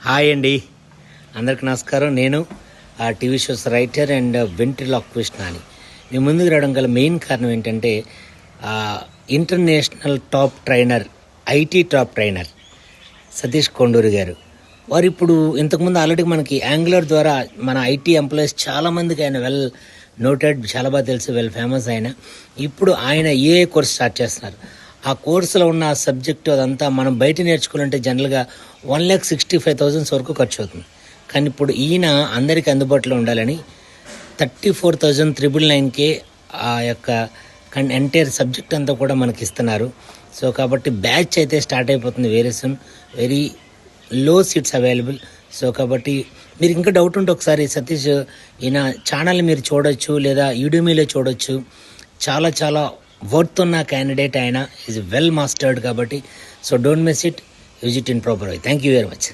Hi అండి, అందరికి నమస్కారం. నేను టీవీ షోస్ రైటర్ అండ్ వెంట్రిలాక్విస్ట్ అని మీ ముందుకు రావడం గల మెయిన్ కారణం ఏంటంటే international top trainer, IT top trainer Satish Konduri గారు. వారు ఇప్పుడు ఇంతకుముందు ఆల్రెడీ మనకి యాంగులర్ ద్వారా మన ఐటీ ఎంప్లాయీస్ చాలామందికి ఆయన వెల్ నోటెడ్, చాలా బాగా తెలుసు, వెల్ ఫేమస్ ఆయన. ఇప్పుడు ఆయన ఏ కోర్స్ స్టార్ట్ చేస్తున్నారు. ఆ కోర్సులో ఉన్న ఆ సబ్జెక్టు అదంతా మనం బయట నేర్చుకోవాలంటే జనరల్గా 1,65,000 వరకు ఖర్చు అవుతుంది. కానీ ఇప్పుడు ఈయన అందరికీ అందుబాటులో ఉండాలని 34,999కే ఆ యొక్క ఎంటైర్ సబ్జెక్ట్ అంతా కూడా మనకి ఇస్తున్నారు. సో కాబట్టి బ్యాచ్ అయితే స్టార్ట్ అయిపోతుంది very soon. Very low seats available. So కాబట్టి మీరు ఇంకా డౌట్ ఉంటే ఒకసారి సతీష్ ఈయన ఛానల్ మీరు చూడొచ్చు, లేదా యూడెమీలో చూడొచ్చు. చాలా చాలా వర్త్ ఉన్న క్యాండిడేట్ ఆయన. ఈజ్ వెల్ మాస్టర్డ్ కాబట్టి. So don't miss it, use it in proper way. Thank you very much.